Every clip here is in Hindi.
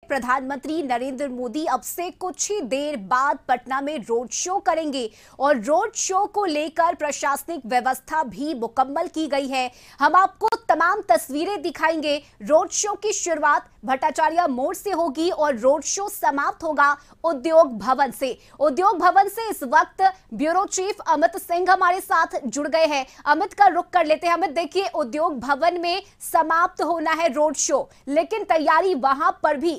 प्रधानमंत्री नरेंद्र मोदी अब से कुछ ही देर बाद पटना में रोड शो करेंगे और रोड शो को लेकर प्रशासनिक व्यवस्था भी मुकम्मल की गई है। हम आपको तमाम तस्वीरें दिखाएंगे। रोड शो की शुरुआत भट्टाचार्य मोड़ से होगी और रोड शो समाप्त होगा उद्योग भवन से। उद्योग भवन से इस वक्त ब्यूरो चीफ अमित सिंह हमारे साथ जुड़ गए हैं। अमित का रुख कर लेते हैं। अमित, देखिए, उद्योग भवन में समाप्त होना है रोड शो, लेकिन तैयारी वहां पर भी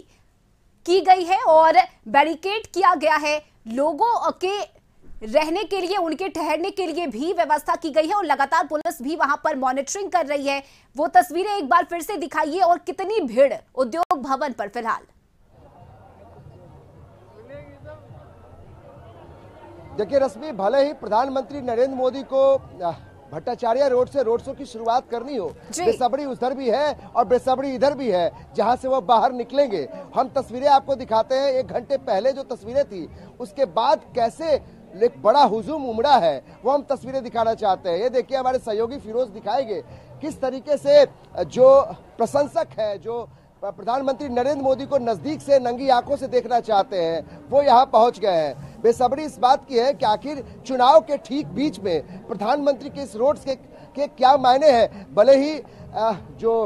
की गई है और बैरिकेड किया गया है। लोगों के रहने के लिए, उनके ठहरने के लिए भी व्यवस्था की गई है और लगातार पुलिस भी वहां पर मॉनिटरिंग कर रही है। वो तस्वीरें एक बार फिर से दिखाइए और कितनी भीड़ उद्योग भवन पर फिलहाल। देखिए रश्मि, भले ही प्रधानमंत्री नरेंद्र मोदी को भट्टाचार्य रोड से रोड शो की शुरुआत करनी हो, बेसब्री उधर भी है और बेसब्री इधर भी है जहां से वो बाहर निकलेंगे। हम तस्वीरें आपको दिखाते हैं। 1 घंटे पहले जो तस्वीरें थी उसके बाद कैसे एक बड़ा हुजूम उमड़ा है वो हम तस्वीरें दिखाना चाहते हैं। ये देखिए, हमारे सहयोगी फिरोज दिखाएंगे किस तरीके से जो प्रशंसक है, जो प्रधानमंत्री नरेंद्र मोदी को नजदीक से नंगी आंखों से देखना चाहते हैं, वो यहाँ पहुंच गए हैं। बेसब्री इस बात की है कि आखिर चुनाव के ठीक बीच में प्रधानमंत्री के इस रोड के क्या मायने हैं। भले ही जो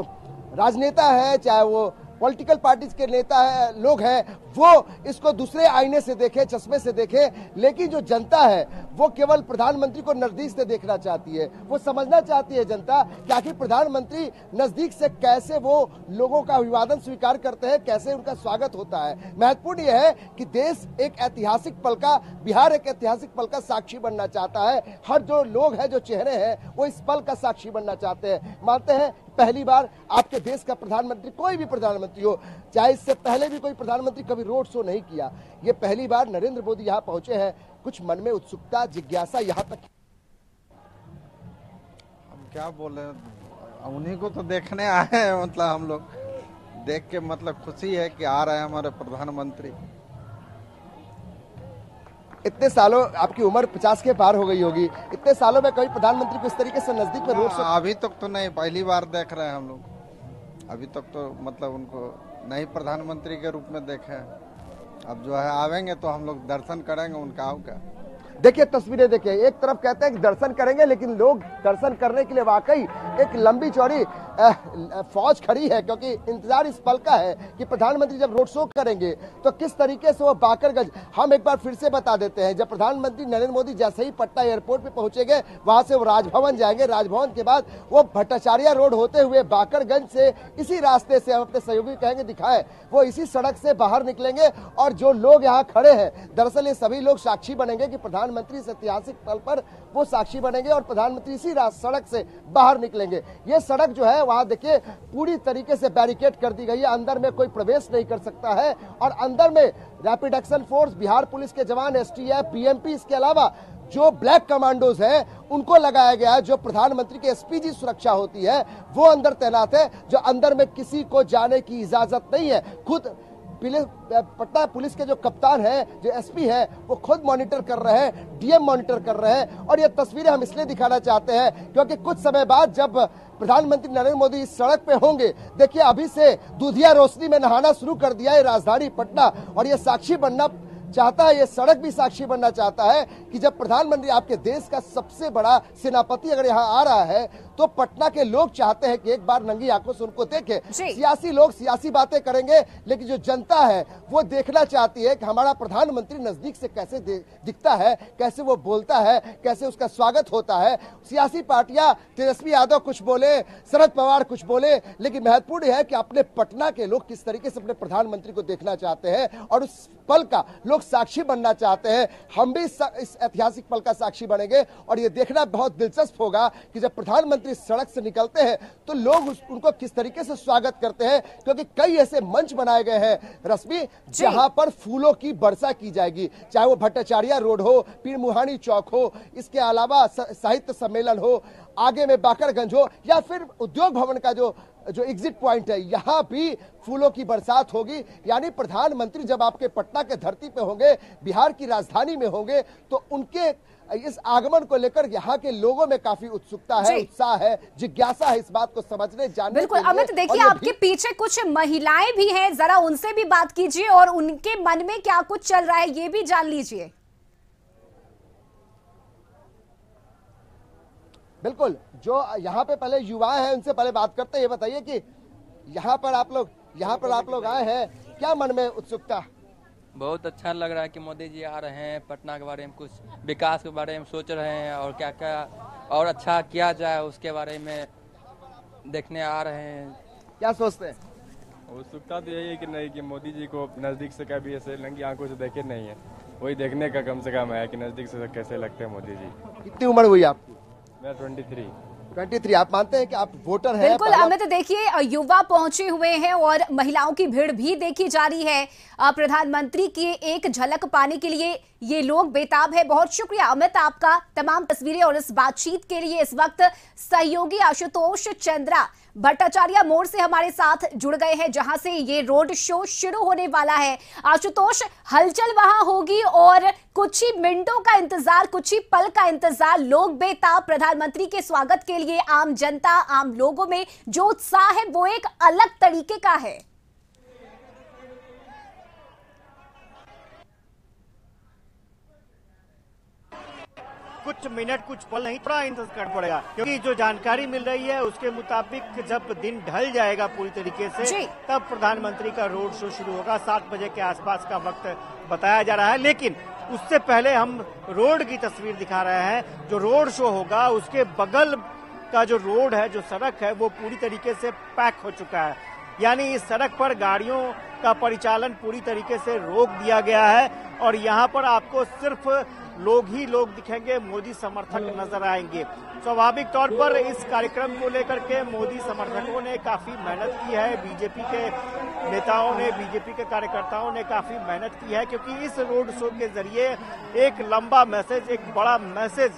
राजनेता है, चाहे वो पॉलिटिकल पार्टीज के नेता है, लोग हैं, वो इसको दूसरे आईने से देखे, चश्मे से देखे, लेकिन जो जनता है वो केवल प्रधानमंत्री को नजदीक से देखना चाहती है। वो समझना चाहती है जनता कि आखिर प्रधानमंत्री नजदीक से कैसे वो लोगों का अभिवादन स्वीकार करते हैं, कैसे उनका स्वागत होता है। महत्वपूर्ण यह है कि देश एक ऐतिहासिक पल का, बिहार एक ऐतिहासिक पल का साक्षी बनना चाहता है। हर जो लोग हैं, जो चेहरे हैं, वो इस पल का साक्षी बनना चाहते हैं। मानते हैं पहली बार आपके देश का प्रधानमंत्री, कोई भी प्रधानमंत्री हो, चाहे इससे पहले भी कोई प्रधानमंत्री कभी रोड शो नहीं किया, ये पहली बार नरेंद्र मोदी यहाँ पहुंचे हैं। कुछ मन में उत्सुकता, जिज्ञासा यहाँ तक। हम क्या बोले, उन्हीं को तो देखने आए हैं। मतलब हम लोग देख के मतलब खुशी है कि आ रहे हैं हमारे प्रधानमंत्री। इतने सालों, आपकी उम्र 50 के पार हो गई होगी, इतने सालों में कभी प्रधानमंत्री को इस तरीके से नजदीक में रोड शो? अभी तक तो नहीं, पहली बार देख रहे हैं हम लोग। अभी तक तो मतलब उनको नहीं प्रधानमंत्री के रूप में देखे हैं। अब जो है आवेंगे तो हम लोग दर्शन करेंगे उनका। क्या देखिए तस्वीरें देखिए, एक तरफ कहते हैं कि दर्शन करेंगे, लेकिन लोग दर्शन करने के लिए वाकई एक लंबी चौड़ी फौज खड़ी है, क्योंकि इंतजार इस पल का है कि प्रधानमंत्री जब रोड शो करेंगे तो किस तरीके से वो बाकरगंज। हम एक बार फिर से बता देते हैं, जब प्रधानमंत्री नरेंद्र मोदी जैसे ही पटना एयरपोर्ट पे पहुंचेंगे, वहां से वो राजभवन जाएंगे। राजभवन के बाद वो भट्टाचार्य रोड होते हुए बाकरगंज से इसी रास्ते से, हम अपने सहयोगी कहेंगे दिखाएं, वो इसी सड़क से बाहर निकलेंगे। और जो लोग यहाँ खड़े हैं, दरअसल ये सभी लोग साक्षी बनेंगे कि प्रधानमंत्री इस ऐतिहासिक पल पर वो साक्षी बनेंगे और प्रधानमंत्री इसी सड़क से बाहर निकलेंगे। ये सड़क जो है, वहां देखिए पूरी तरीके से बैरिकेड कर दी गई है, अंदर में कोई प्रवेश नहीं कर सकता है। और अंदर में rapid action force, Bihar police के जवान, एसटीएफ, बीएमपी, इसके अलावा जो ब्लैक कमांडोज हैं उनको लगाया गया है। जो प्रधानमंत्री के एसपीजी सुरक्षा होती है वो अंदर तैनात है, जो अंदर में किसी को जाने की इजाजत नहीं है। खुद पटना पुलिस के जो कप्तान है, जो एसपी है, वो खुद मॉनिटर कर रहे हैं, डीएम मॉनिटर कर रहे हैं। और ये तस्वीरें हम इसलिए दिखाना चाहते हैं क्योंकि कुछ समय बाद जब प्रधानमंत्री नरेंद्र मोदी इस सड़क पे होंगे, देखिए अभी से दूधिया रोशनी में नहाना शुरू कर दिया है राजधानी पटना। और ये साक्षी बनना चाहता है, ये सड़क भी साक्षी बनना चाहता है कि जब प्रधानमंत्री, आपके देश का सबसे बड़ा सेनापति अगर यहाँ आ रहा है, तो पटना के लोग चाहते हैं कि एक बार नंगी आंखों से उनको देखें। सियासी लोग सियासी बातें करेंगे, लेकिन जो जनता है वो देखना चाहती है कि हमारा प्रधानमंत्री नजदीक से कैसे दिखता है, कैसे वो बोलता है, कैसे उसका स्वागत होता है। सियासी पार्टियां, तेजस्वी यादव कुछ बोले, शरद पवार कुछ बोले, लेकिन महत्वपूर्ण है कि अपने पटना के लोग किस तरीके से अपने प्रधानमंत्री को देखना चाहते हैं और उस पल का लोग साक्षी बनना चाहते हैं। हम भी इस ऐतिहासिक पल का साक्षी बनेंगे और ये देखना बहुत दिलचस्प होगा कि जब प्रधानमंत्री सड़क से निकलते हैं तो लोग उनको किस तरीके से स्वागत करते हैं, क्योंकि कई ऐसे मंच बनाए गए हैं रश्मि जहां पर फूलों की वर्षा की जाएगी, चाहे वो भट्टाचार्य रोड हो, पीर मुहानी चौक हो, इसके अलावा साहित्य सम्मेलन हो, आगे में बाकरगंज हो, या फिर उद्योग भवन का जो जो एग्जिट पॉइंट है यहाँ भी फूलों की बरसात होगी। यानी प्रधानमंत्री जब आपके पटना के धरती पे होंगे, बिहार की राजधानी में होंगे, तो उनके इस आगमन को लेकर यहाँ के लोगों में काफी उत्सुकता है, उत्साह है, जिज्ञासा है इस बात को समझने जानने बिल्कुल के लिए। अमित, देखिए आपके पीछे कुछ महिलाएं भी हैं, जरा उनसे भी बात कीजिए और उनके मन में क्या कुछ चल रहा है ये भी जान लीजिए। बिल्कुल, जो यहाँ पे पहले युवा हैं उनसे पहले बात करते हैं। ये बताइए कि यहाँ पर आप लोग आए हैं, क्या मन में उत्सुकता? बहुत अच्छा लग रहा है कि मोदी जी आ रहे हैं, पटना के बारे में कुछ विकास के बारे में सोच रहे हैं और क्या क्या और अच्छा किया जाए उसके बारे में देखने आ रहे हैं। क्या सोचते हैं? उत्सुकता तो यही है कि नहीं कि मोदी जी को नज़दीक से कभी ऐसे नंगी आंखों से देखे नहीं है, वही देखने का कम से कम है कि नज़दीक से कैसे लगते हैं मोदी जी। कितनी उम्र हुई आपकी? मैं 23। आप मानते हैं कि आप वोटर हैं? बिल्कुल अमित, देखिए युवा पहुंचे हुए हैं और महिलाओं की भीड़ भी देखी जा रही है। प्रधानमंत्री की एक झलक पाने के लिए ये लोग बेताब है। बहुत शुक्रिया अमित आपका तमाम तस्वीरें और इस बातचीत के लिए। इस वक्त सहयोगी आशुतोष चंद्रा भट्टाचार्य मोड़ से हमारे साथ जुड़ गए हैं, जहां से ये रोड शो शुरू होने वाला है। आशुतोष, हलचल वहां होगी और कुछ ही मिनटों का इंतजार, कुछ ही पल का इंतजार, लोग बेताब प्रधानमंत्री के स्वागत के लिए। आम जनता, आम लोगों में जो उत्साह है वो एक अलग तरीके का है। कुछ मिनट, कुछ पल नहीं, थोड़ा इंतजार करना पड़ेगा, क्योंकि जो जानकारी मिल रही है उसके मुताबिक जब दिन ढल जाएगा पूरी तरीके से तब प्रधानमंत्री का रोड शो शुरू होगा। 7 बजे के आसपास का वक्त बताया जा रहा है, लेकिन उससे पहले हम रोड की तस्वीर दिखा रहे हैं। जो रोड शो होगा उसके बगल का जो रोड है, जो सड़क है, वो पूरी तरीके से पैक हो चुका है। यानी इस सड़क पर गाड़ियों का परिचालन पूरी तरीके से रोक दिया गया है और यहाँ पर आपको सिर्फ लोग ही लोग दिखेंगे, मोदी समर्थक नजर आएंगे। स्वाभाविक तौर पर इस कार्यक्रम को लेकर के मोदी समर्थकों ने काफी मेहनत की है, बीजेपी के नेताओं ने, बीजेपी के कार्यकर्ताओं ने काफी मेहनत की है, क्योंकि इस रोड शो के जरिए एक लंबा मैसेज, एक बड़ा मैसेज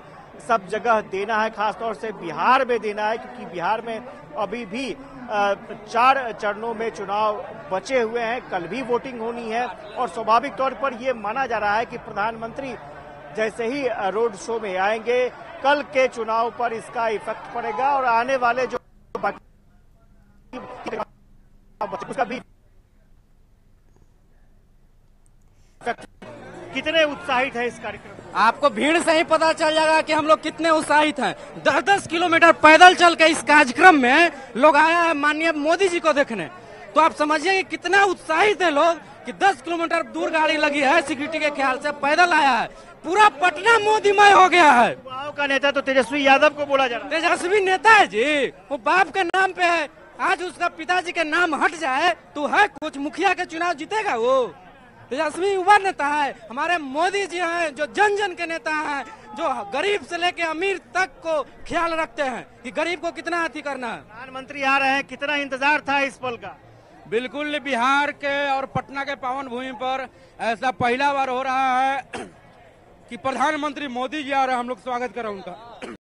सब जगह देना है, खासतौर से बिहार में देना है, क्योंकि बिहार में अभी भी 4 चरणों में चुनाव बचे हुए हैं। कल भी वोटिंग होनी है और स्वाभाविक तौर पर यह माना जा रहा है कि प्रधानमंत्री जैसे ही रोड शो में आएंगे, कल के चुनाव पर इसका इफेक्ट पड़ेगा और आने वाले जो उसका भी कितने उत्साहित है इस कार्यक्रम। आपको भीड़ से ही पता चल जाएगा कि हम लोग कितने उत्साहित हैं। 10-10 किलोमीटर पैदल चल के इस कार्यक्रम में लोग आया है माननीय मोदी जी को देखने, तो आप समझिए कि कितना उत्साहित है लोग कि 10 किलोमीटर दूर गाड़ी लगी है, सिक्योरिटी के ख्याल से पैदल आया है। पूरा पटना मोदीमय हो गया है। युवाओं का नेता तो तेजस्वी यादव को बोला जा रहा है। तेजस्वी नेता है जी, वो बाप के नाम पे है। आज उसका पिताजी के नाम हट जाए तो है कुछ, मुखिया के चुनाव जीतेगा वो? तेजस्वी युवा नेता है। हमारे मोदी जी हैं जो जन जन के नेता हैं, जो गरीब से लेके अमीर तक को ख्याल रखते हैं कि गरीब को कितना अति करना है। प्रधानमंत्री आ रहे हैं, कितना इंतजार था इस पल का? बिल्कुल, बिहार के और पटना के पावन भूमि पर ऐसा पहला बार हो रहा है कि प्रधानमंत्री मोदी जी आ रहे हैं, हम लोग स्वागत कर रहे हैं उनका।